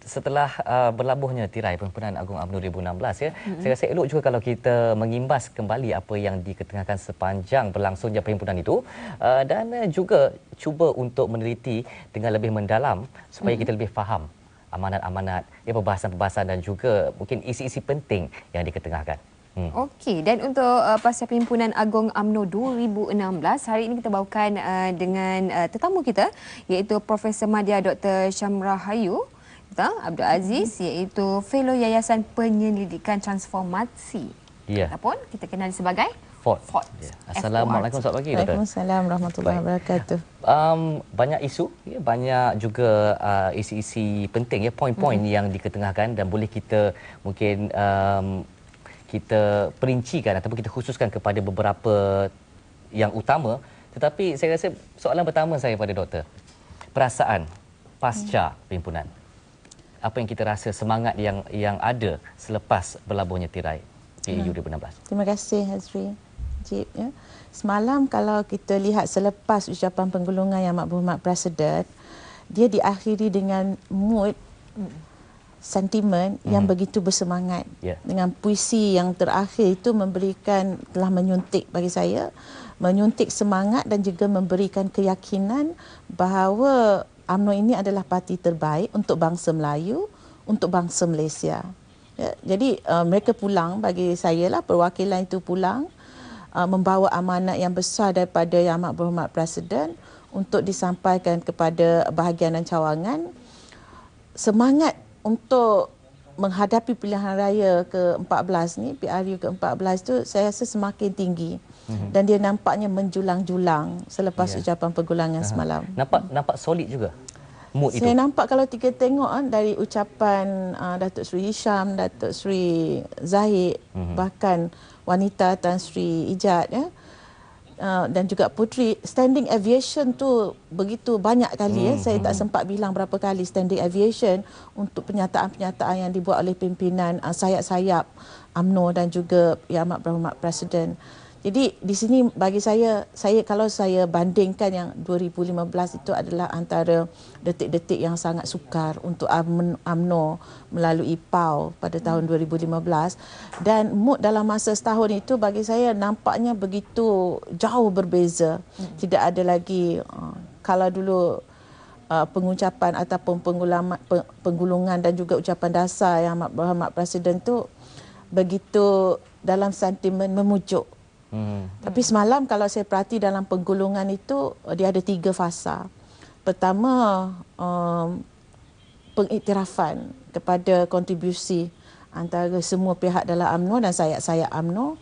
setelah berlabuhnya tirai Perhimpunan Agung UMNO 2016 ya, saya rasa elok juga kalau kita mengimbas kembali apa yang diketengahkan sepanjang berlangsungnya perhimpunan itu dan juga cuba untuk meneliti dengan lebih mendalam supaya kita lebih faham amanat-amanat, perbahasan-perbahasan dan juga mungkin isi-isi penting yang diketengahkan. Okey, dan untuk Pasca Perhimpunan Agung UMNO 2016, hari ini kita bawakan dengan tetamu kita iaitu Profesor Madya Dr. Syamrahayu Abdul Aziz, iaitu Fellow Yayasan Penyelidikan Transformasi. Ya. Ataupun kita kenali sebagai FORT. Ya. Assalamualaikum, selamat pagi Dr. Waalaikumsalam warahmatullahi wabarakatuh. Banyak isu, ya, banyak juga isi-isi penting, ya, poin-poin yang diketengahkan dan boleh kita mungkin kita perincikan ataupun kita khususkan kepada beberapa yang utama. Tetapi saya rasa soalan pertama saya pada doktor, perasaan pasca perhimpunan. Apa yang kita rasa, semangat yang ada selepas berlabuhnya tirai PAU 2016? Terima kasih Hazri. Cik, ya. Semalam kalau kita lihat selepas ucapan penggulungan Yang Amat Berhormat Presiden, dia diakhiri dengan mood sentimen yang begitu bersemangat. Dengan puisi yang terakhir itu telah menyuntik bagi saya, menyuntik semangat dan juga memberikan keyakinan bahawa UMNO ini adalah parti terbaik untuk bangsa Melayu, untuk bangsa Malaysia. Ya, jadi mereka pulang, bagi saya lah, perwakilan itu pulang membawa amanat yang besar daripada Yang Amat Berhormat Presiden untuk disampaikan kepada bahagian dan cawangan. Semangat untuk menghadapi pilihan raya ke-14 ni, PRU ke-14 tu saya rasa semakin tinggi. Dan dia nampaknya menjulang-julang selepas ucapan pergulangan semalam. Nampak solid juga mood itu. Saya nampak kalau kita tengok dari ucapan Datuk Seri Hisham, Datuk Seri Zahid, bahkan wanita Tan Sri Ijat, ya, dan juga Puteri, standing aviation tu begitu banyak kali. Saya tak sempat bilang berapa kali standing aviation untuk pernyataan-pernyataan yang dibuat oleh pimpinan sayap-sayap UMNO dan juga Yang Amat Berhormat Presiden. Jadi di sini bagi saya kalau saya bandingkan yang 2015 itu adalah antara detik-detik yang sangat sukar untuk UMNO melalui PAU pada tahun 2015, dan mood dalam masa setahun itu bagi saya nampaknya begitu jauh berbeza. Tidak ada lagi kalau dulu pengucapan ataupun penggulungan dan juga ucapan dasar Yang Amat Berhormat Presiden tu begitu dalam sentimen memujuk. Tapi semalam kalau saya perhati dalam penggulungan itu, dia ada 3 fasa. Pertama, pengiktirafan kepada kontribusi antara semua pihak dalam UMNO dan sayap-sayap UMNO.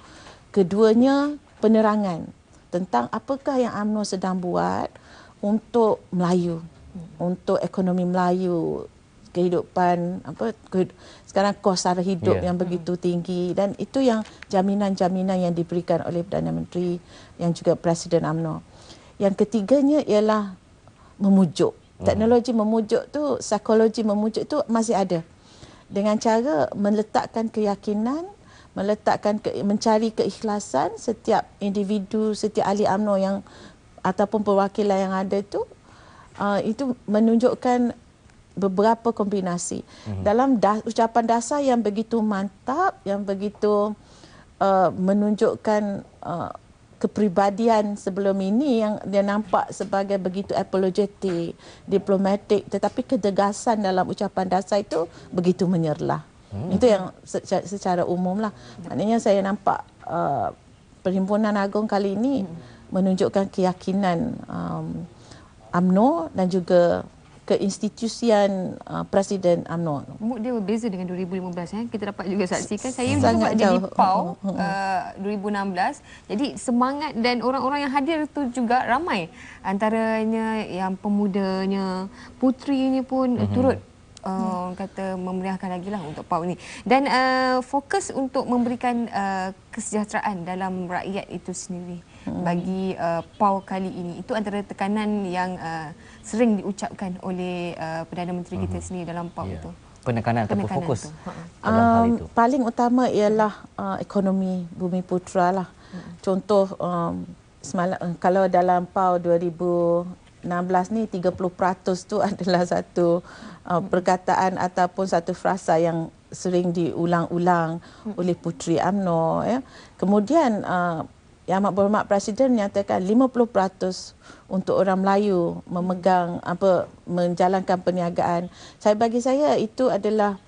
Keduanya, penerangan tentang apakah yang UMNO sedang buat untuk Melayu, untuk ekonomi Melayu, kehidupan sekarang kos sara hidup yang begitu tinggi, dan itu yang jaminan-jaminan yang diberikan oleh Perdana Menteri yang juga Presiden UMNO. Yang ketiganya ialah memujuk. Teknologi memujuk tu, psikologi memujuk tu masih ada, dengan cara meletakkan keyakinan, mencari keikhlasan setiap individu, setiap ahli UMNO yang ataupun perwakilan yang ada itu menunjukkan beberapa kombinasi dalam ucapan dasar yang begitu mantap, yang begitu menunjukkan kepribadian sebelum ini yang dia nampak sebagai begitu apologetik, diplomatik, tetapi ketegasan dalam ucapan dasar itu begitu menyerlah. Itu yang secara umum lah. Maknanya saya nampak Perhimpunan Agung kali ini menunjukkan keyakinan UMNO dan juga keinstitusian Presiden UMNO. Mood dia berbeza dengan 2015. Kita dapat juga saksikan. Saya juga dapat jadi PAU 2016. Jadi semangat dan orang-orang yang hadir itu juga ramai. Antaranya yang pemudanya, puterinya pun turut kata memeriahkan lagi lah untuk PAU ni. Dan fokus untuk memberikan kesejahteraan dalam rakyat itu sendiri bagi PAU kali ini. Itu antara tekanan yang sering diucapkan oleh Perdana Menteri kita sendiri dalam PAU itu. Penekanan ataupun fokus dalam hal itu. Paling utama ialah ekonomi Bumi Putra lah. Contoh semalam, kalau dalam PAU 16 ni 30% tu adalah satu perkataan ataupun satu frasa yang sering diulang-ulang oleh Puteri UMNO, ya. Kemudian Yang Amat Berhormat Presiden menyatakan 50% untuk orang Melayu menjalankan perniagaan. Bagi saya itu adalah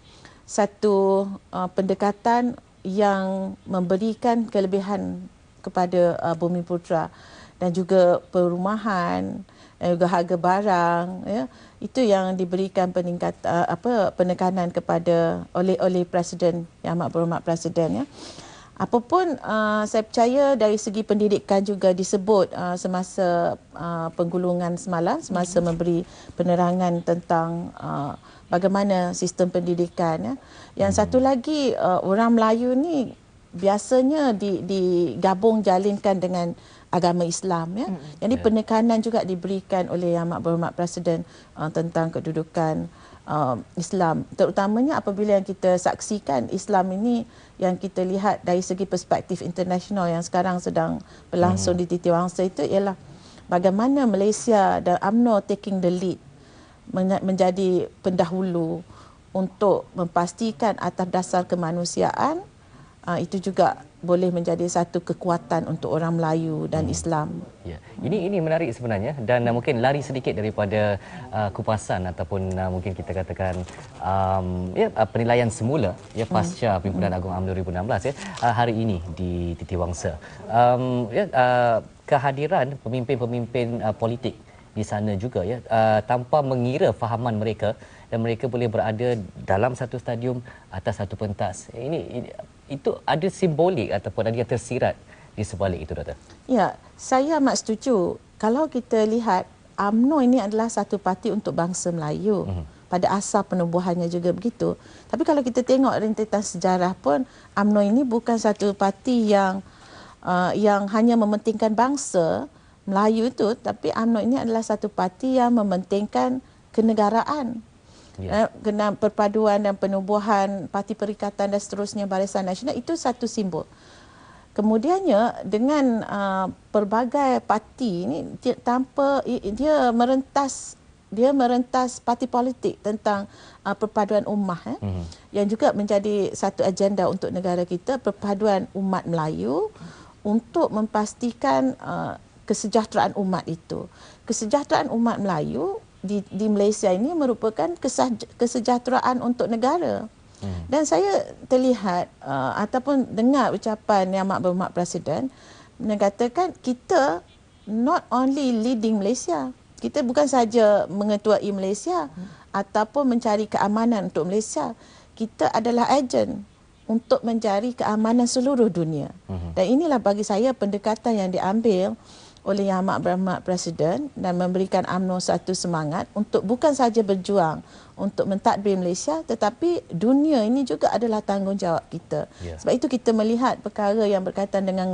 satu pendekatan yang memberikan kelebihan kepada Bumiputera, dan juga perumahan dan juga harga barang, ya. Itu yang diberikan penekanan kepada oleh Presiden, Yang Amat Berhormat Presiden, ya. Apapun saya percaya dari segi pendidikan juga disebut semasa penggulungan semalam, semasa memberi penerangan tentang bagaimana sistem pendidikan, ya. Yang satu lagi, orang Melayu ni biasanya digabung jalinkan dengan agama Islam, ya. Jadi penekanan juga diberikan oleh Yang Amat Berhormat Presiden tentang kedudukan Islam, terutamanya apabila yang kita saksikan Islam ini yang kita lihat dari segi perspektif internasional yang sekarang sedang berlangsung di Titiwangsa, itu ialah bagaimana Malaysia dan UMNO taking the lead, menjadi pendahulu untuk memastikan atas dasar kemanusiaan. Itu juga boleh menjadi satu kekuatan untuk orang Melayu dan Islam. Ya, ini menarik sebenarnya, dan mungkin lari sedikit daripada kupasan ataupun mungkin kita katakan penilaian semula, ya, pasca Pimpinan Agung UMNO 2016, ya, hari ini di Titiwangsa. Kehadiran pemimpin-pemimpin politik di sana juga, ya, tanpa mengira fahaman mereka, dan mereka boleh berada dalam satu stadium atas satu pentas. Itu ada simbolik ataupun ada yang tersirat di sebalik itu, Doktor? Ya, saya amat setuju. Kalau kita lihat, UMNO ini adalah satu parti untuk bangsa Melayu. Pada asal penubuhannya juga begitu. Tapi kalau kita tengok rentetan sejarah pun, UMNO ini bukan satu parti yang hanya mementingkan bangsa Melayu itu, tapi UMNO ini adalah satu parti yang mementingkan kenegaraan. Kena perpaduan dan penubuhan Parti Perikatan dan seterusnya, Barisan Nasional, itu satu simbol. Kemudiannya dengan pelbagai parti ini dia merentas parti politik tentang perpaduan ummah, yang juga menjadi satu agenda untuk negara kita, perpaduan umat Melayu untuk memastikan kesejahteraan umat itu. Kesejahteraan umat Melayu di Malaysia ini merupakan kesejahteraan untuk negara. Dan saya terlihat ataupun dengar ucapan Yang Amat Berhormat Presiden mengatakan kita not only leading Malaysia, kita bukan saja mengetuai Malaysia ataupun mencari keamanan untuk Malaysia, kita adalah ejen untuk mencari keamanan seluruh dunia. Dan inilah bagi saya pendekatan yang diambil oleh Yang Amat Berhormat Presiden, dan memberikan UMNO satu semangat untuk bukan saja berjuang untuk mentadbir Malaysia, tetapi dunia ini juga adalah tanggungjawab kita. Sebab itu kita melihat perkara yang berkaitan dengan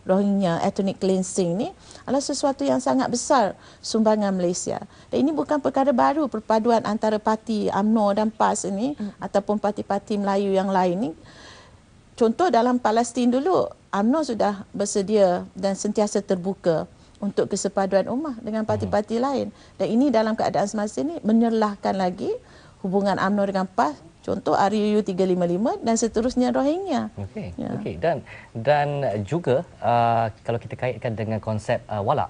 Rohingya, ethnic cleansing ni adalah sesuatu yang sangat besar sumbangan Malaysia. Dan ini bukan perkara baru, perpaduan antara parti UMNO dan PAS ini ataupun parti-parti Melayu yang lain ni. Contoh dalam Palestin dulu, UMNO sudah bersedia dan sentiasa terbuka untuk kesepaduan ummah dengan parti-parti lain. Dan ini dalam keadaan semasa ini menyerlahkan lagi hubungan UMNO dengan PAS, contoh RUU 355 dan seterusnya Rohingya. Okey. Dan juga kalau kita kaitkan dengan konsep walak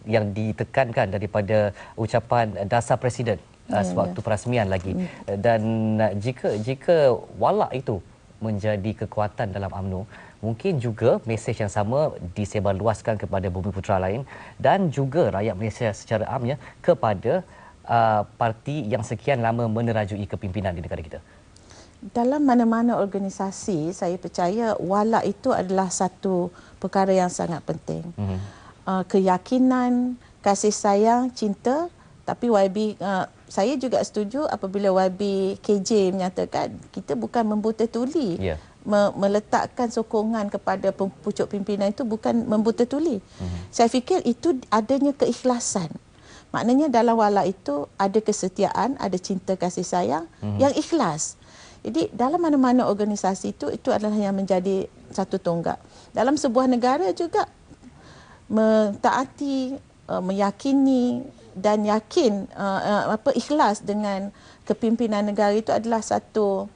yang ditekankan daripada ucapan dasar Presiden sewaktu perasmian lagi. Dan jika walak itu menjadi kekuatan dalam UMNO, mungkin juga mesej yang sama disebarluaskan kepada bumiputera lain dan juga rakyat Malaysia secara amnya kepada parti yang sekian lama menerajui kepimpinan di negara kita. Dalam mana-mana organisasi, saya percaya walak itu adalah satu perkara yang sangat penting. Keyakinan, kasih sayang, cinta. Tapi saya juga setuju apabila YB KJ menyatakan kita bukan membuta tuli. Meletakkan sokongan kepada pucuk pimpinan itu bukan membuta tuli. Saya fikir itu adanya keikhlasan. Maknanya dalam walak itu ada kesetiaan, ada cinta kasih sayang yang ikhlas. Jadi dalam mana-mana organisasi itu adalah yang menjadi satu tonggak. Dalam sebuah negara juga mentaati meyakini dan yakin ikhlas dengan kepimpinan negara itu adalah satu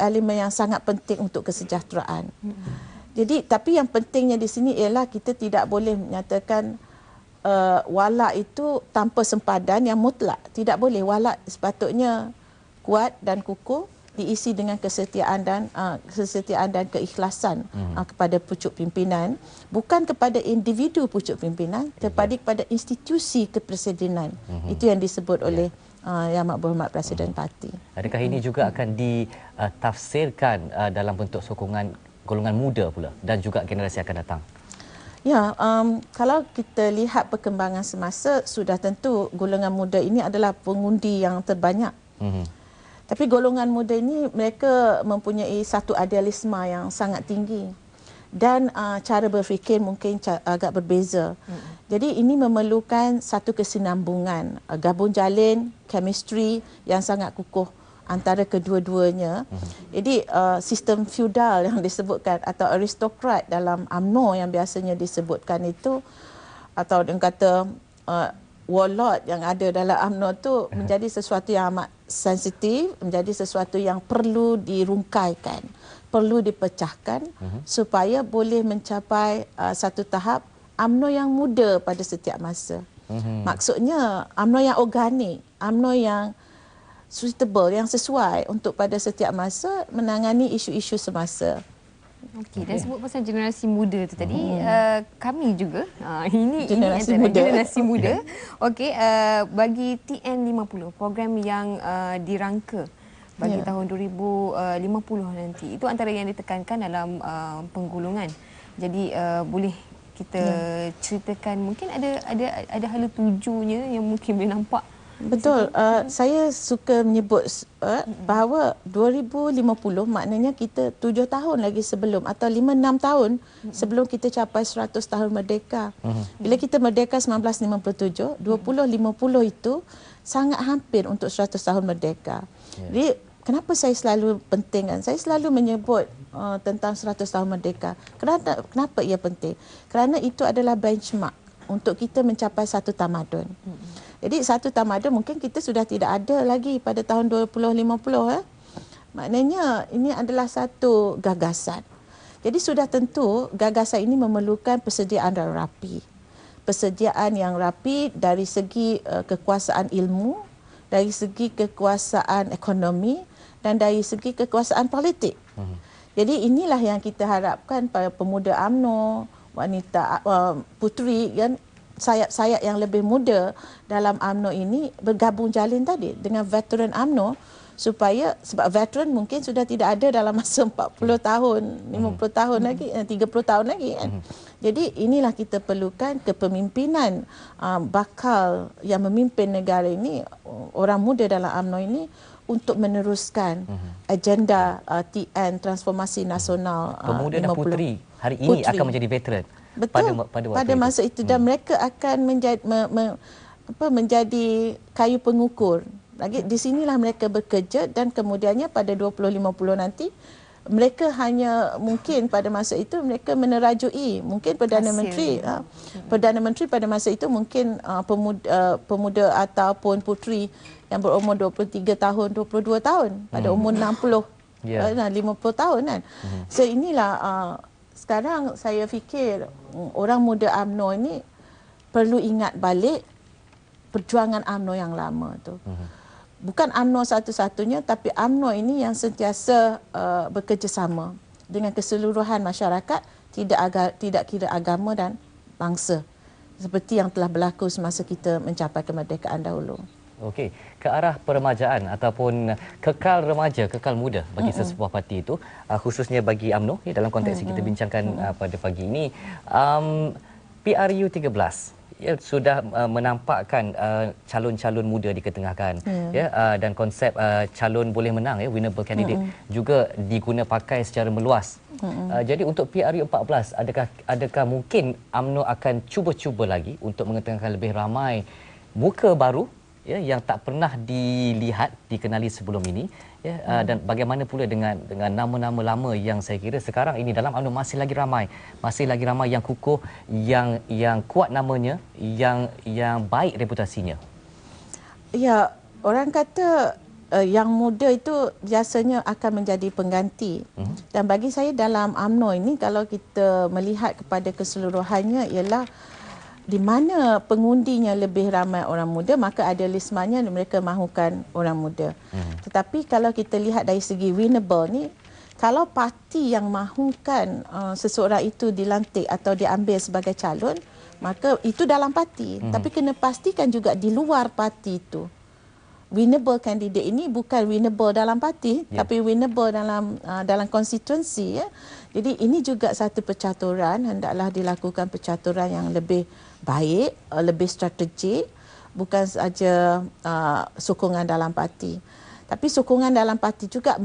elemen yang sangat penting untuk kesejahteraan. Jadi tapi yang pentingnya di sini ialah kita tidak boleh menyatakan wala itu tanpa sempadan yang mutlak. Tidak boleh. Wala sepatutnya kuat dan kukuh, diisi dengan kesetiaan dan keikhlasan kepada pucuk pimpinan, bukan kepada individu pucuk pimpinan, tetapi kepada institusi kepresidenan. Itu yang disebut oleh Yang Amat Berhormat Presiden Parti. Adakah ini juga akan ditafsirkan dalam bentuk sokongan golongan muda pula dan juga generasi akan datang? Ya, kalau kita lihat perkembangan semasa, sudah tentu golongan muda ini adalah pengundi yang terbanyak. Tapi golongan muda ini mereka mempunyai satu idealisme yang sangat tinggi dan cara berfikir mungkin agak berbeza. Jadi ini memerlukan satu kesinambungan, gabung jalin, chemistry yang sangat kukuh antara kedua-duanya. Jadi sistem feudal yang disebutkan atau aristokrat dalam UMNO yang biasanya disebutkan itu, atau yang kata warlord yang ada dalam UMNO itu menjadi sesuatu yang amat sensitif, menjadi sesuatu yang perlu dirungkaikan, perlu dipecahkan supaya boleh mencapai satu tahap UMNO yang muda pada setiap masa. Maksudnya UMNO yang organik, UMNO yang suitable, yang sesuai untuk pada setiap masa menangani isu-isu semasa. Okey, dan sebut pasal generasi muda tu tadi, kami juga ini generasi muda. Okey, bagi TN50, program yang dirangka bagi tahun 2050 nanti, itu antara yang ditekankan dalam penggolongan. Jadi boleh kita ceritakan, mungkin ada hala tujunya yang mungkin boleh nampak. Betul. Saya suka menyebut bahawa 2050 maknanya kita 7 tahun lagi sebelum, atau 5-6 tahun sebelum kita capai 100 tahun merdeka. Bila kita merdeka 1957, 2050 itu sangat hampir untuk 100 tahun merdeka. Jadi kenapa saya selalu pentingkan? Saya selalu menyebut tentang 100 tahun merdeka. Kenapa ia penting? Kerana itu adalah benchmark untuk kita mencapai satu tamadun. Jadi satu tamadun mungkin kita sudah tidak ada lagi pada tahun 2050. Maknanya ini adalah satu gagasan. Jadi sudah tentu gagasan ini memerlukan persediaan yang rapi. Persediaan yang rapi dari segi kekuasaan ilmu, dari segi kekuasaan ekonomi dan dari segi kekuasaan politik. Jadi inilah yang kita harapkan pada pemuda UMNO, wanita puteri kan, sayap-sayap yang lebih muda dalam UMNO ini bergabung jalin tadi dengan veteran UMNO, supaya sebab veteran mungkin sudah tidak ada dalam masa 40 tahun, 50 tahun lagi, 30 tahun lagi kan. Jadi inilah kita perlukan kepemimpinan bakal yang memimpin negara ini, orang muda dalam UMNO ini, untuk meneruskan agenda TN transformasi nasional. Pemuda dan puteri hari ini akan menjadi veteran. Betul, pada masa itu, dan mereka akan menjadi kayu pengukur. Lagi di sinilah mereka bekerja, dan kemudiannya pada 2050 nanti mereka hanya mungkin pada masa itu mereka menerajui mungkin Perdana Menteri. Perdana Menteri pada masa itu mungkin pemuda ataupun puteri yang berumur 23 tahun, 22 tahun pada umur 60, 50 tahun kan. So inilah sekarang saya fikir orang muda UMNO ini perlu ingat balik perjuangan UMNO yang lama tu. Bukan UMNO satu-satunya, tapi UMNO ini yang sentiasa bekerjasama dengan keseluruhan masyarakat, tidak kira agama dan bangsa, seperti yang telah berlaku semasa kita mencapai kemerdekaan dahulu. Okey, ke arah peremajaan ataupun kekal remaja, kekal muda bagi sesebuah parti itu, khususnya bagi UMNO dalam konteks yang kita bincangkan pada pagi ini, PRU 13 sudah menampakkan calon-calon muda diketengahkan, dan konsep calon boleh menang, winnable candidate juga diguna pakai secara meluas. Jadi untuk PRU 14, adakah mungkin UMNO akan cuba-cuba lagi untuk mengetengahkan lebih ramai muka baru ya yang tak pernah dilihat, dikenali sebelum ini, ya, dan bagaimana pula dengan nama-nama lama yang saya kira sekarang ini dalam UMNO masih lagi ramai yang kukuh, yang kuat namanya, yang baik reputasinya. Ya, orang kata yang muda itu biasanya akan menjadi pengganti. Dan bagi saya dalam UMNO ini, kalau kita melihat kepada keseluruhannya, ialah di mana pengundinya lebih ramai orang muda, maka idealismenya mereka mahukan orang muda. Tetapi kalau kita lihat dari segi winnable ni, kalau parti yang mahukan seseorang itu dilantik atau diambil sebagai calon, maka itu dalam parti. Tapi kena pastikan juga di luar parti itu. Winnable candidate ini bukan winnable dalam parti, tapi winnable dalam konstituensi. Ya. Jadi ini juga satu percaturan, hendaklah dilakukan percaturan yang lebih baik, lebih strategik, bukan saja sokongan dalam parti. Tapi sokongan dalam parti juga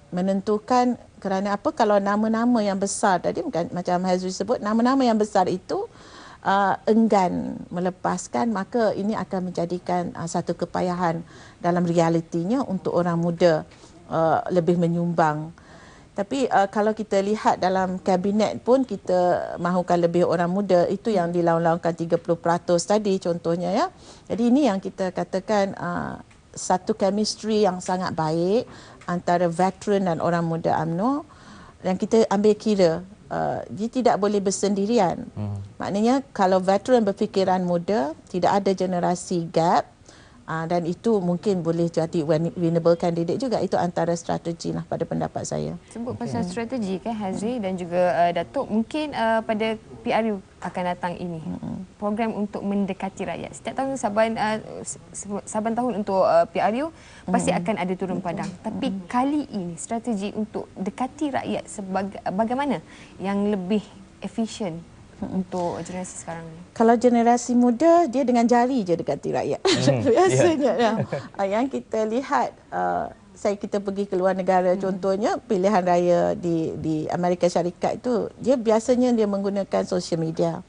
menentukan kerana apa, kalau nama-nama yang besar tadi, macam Hazri sebut, nama-nama yang besar itu enggan melepaskan, maka ini akan menjadikan satu kepayahan dalam realitinya untuk orang muda lebih menyumbang. Tapi kalau kita lihat dalam kabinet pun kita mahukan lebih orang muda, itu yang dilaung-laungkan 30% tadi contohnya, ya. Jadi ini yang kita katakan satu chemistry yang sangat baik antara veteran dan orang muda UMNO, yang kita ambil kira dia tidak boleh bersendirian. Maknanya kalau veteran berfikiran muda, tidak ada generasi gap, dan itu mungkin boleh jadi winnable candidate juga. Itu antara strategi lah pada pendapat saya. Sebut pasal strategi kan Hazri dan juga Datuk, mungkin pada PRU akan datang ini program untuk mendekati rakyat. Setiap tahun saban tahun untuk PRU pasti akan ada turun padang. Tapi kali ini strategi untuk dekati rakyat bagaimana yang lebih efisien untuk generasi sekarang ni? Kalau generasi muda, dia dengan jari je dekati rakyat. Biasanya. Yang kita lihat, kita pergi ke luar negara, contohnya pilihan raya di Amerika Syarikat itu, dia biasanya dia menggunakan social media.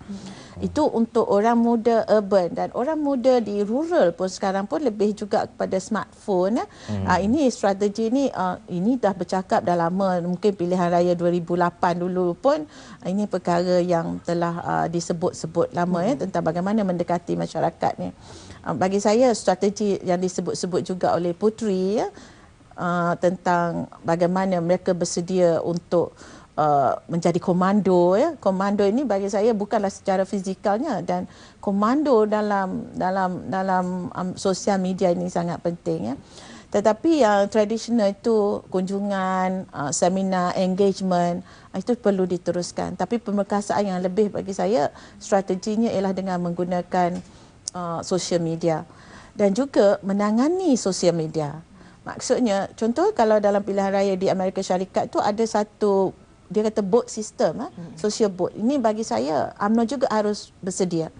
Itu untuk orang muda urban, dan orang muda di rural pun sekarang pun lebih juga kepada smartphone. Ini strategi ini dah bercakap dah lama, mungkin pilihan raya 2008 dulu pun ini perkara yang telah disebut-sebut lama, ya, tentang bagaimana mendekati masyarakat ni. Bagi saya strategi yang disebut-sebut juga oleh Puteri, ya, tentang bagaimana mereka bersedia untuk menjadi komando, ya. Komando ini bagi saya bukanlah secara fizikalnya, dan komando dalam sosial media ini sangat penting, ya. Tetapi yang tradisional itu kunjungan, seminar, engagement, itu perlu diteruskan. Tapi pemerkasaan yang lebih bagi saya strateginya ialah dengan menggunakan sosial media dan juga menangani sosial media. Maksudnya, contoh kalau dalam pilihan raya di Amerika Syarikat tu ada satu, dia kata vote system, social vote. Ini bagi saya UMNO juga harus bersedia.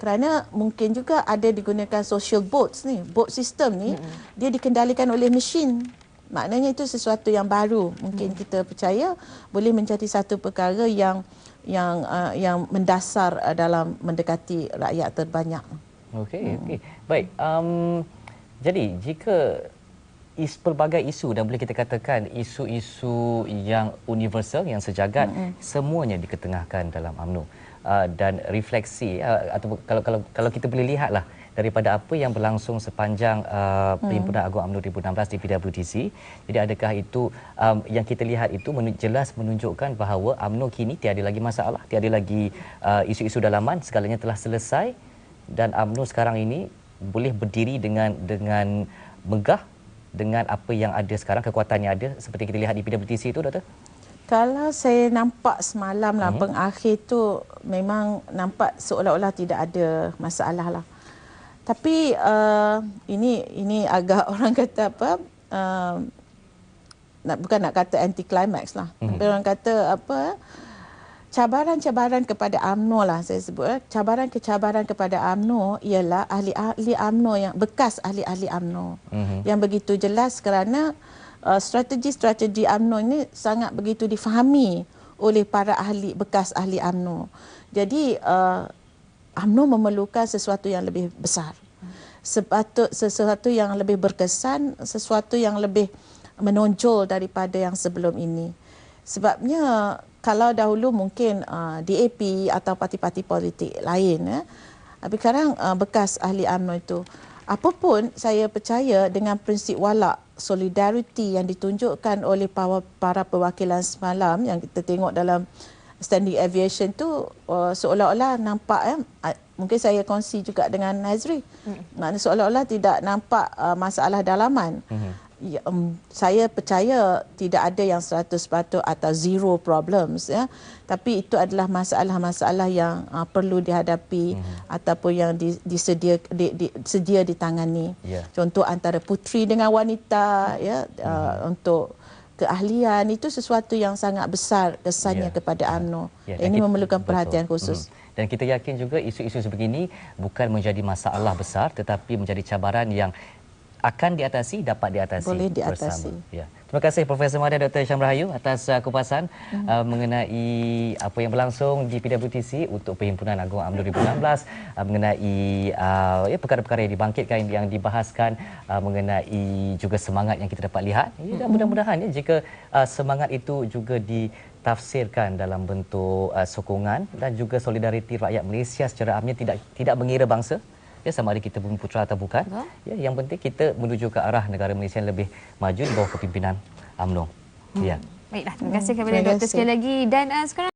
Kerana mungkin juga ada digunakan social votes ni. Vote system ni dia dikendalikan oleh mesin. Maknanya itu sesuatu yang baru. Mungkin kita percaya boleh menjadi satu perkara yang mendasar dalam mendekati rakyat terbanyak. Okey. Baik. Jadi jika pelbagai isu, dan boleh kita katakan isu-isu yang universal, yang sejagat, semuanya diketengahkan dalam UMNO, dan refleksi atau kalau kita boleh lihatlah daripada apa yang berlangsung sepanjang Perhimpunan Agung UMNO 2016 di PWTC. Jadi adakah itu yang kita lihat itu jelas menunjukkan bahawa UMNO kini tiada lagi masalah, tiada lagi isu-isu dalaman, segalanya telah selesai, dan UMNO sekarang ini boleh berdiri dengan megah dengan apa yang ada sekarang, kekuatan yang ada seperti kita lihat di PWTC itu, Doktor? Kalau saya nampak semalam lah, pengakhir tu memang nampak seolah-olah tidak ada masalah lah. Tapi ini agak orang kata apa, bukan nak kata anti climax lah, tapi orang kata apa, cabaran-cabaran kepada UMNO lah saya sebut. Cabaran-cabaran kepada UMNO ialah ahli-ahli UMNO yang bekas ahli-ahli UMNO yang begitu jelas, kerana strategi-strategi UMNO ini sangat begitu difahami oleh para bekas ahli UMNO. Jadi UMNO memerlukan sesuatu yang lebih besar. sesuatu yang lebih berkesan, sesuatu yang lebih menonjol daripada yang sebelum ini. Sebabnya kalau dahulu mungkin DAP atau parti-parti politik lain, tapi sekarang bekas ahli UMNO itu, apapun saya percaya dengan prinsip walak, solidariti yang ditunjukkan oleh para perwakilan semalam yang kita tengok dalam standing aviation tu, seolah-olah nampak, mungkin saya kongsi juga dengan Nazri, maknanya seolah-olah tidak nampak masalah dalaman. Saya percaya tidak ada yang 100% atau zero problems, ya. Tapi itu adalah masalah-masalah yang perlu dihadapi ataupun yang sedia ditangani. Contoh antara puteri dengan wanita, ya, untuk keahlian itu sesuatu yang sangat besar kesannya kepada UMNO. Ini memerlukan perhatian khusus. Dan kita yakin juga isu-isu sebegini bukan menjadi masalah besar tetapi menjadi cabaran yang akan diatasi, dapat diatasi, boleh diatasi bersama. Ya. Terima kasih Profesor Madia Dr. Syam Rahayu atas kupasan mengenai apa yang berlangsung di PWTC untuk Perhimpunan Agung UMNO 2016, mengenai perkara-perkara yang dibangkitkan, yang dibahaskan, mengenai juga semangat yang kita dapat lihat. Dan mudah-mudahan jika semangat itu juga ditafsirkan dalam bentuk sokongan dan juga solidariti rakyat Malaysia secara amnya, tidak mengira bangsa. Sama ada kita Bumiputera atau bukan. Yang penting kita menuju ke arah negara Malaysia yang lebih maju di bawah kepimpinan UMNO. Baiklah, terima kasih kepada doktor sekali lagi. Dan sekarang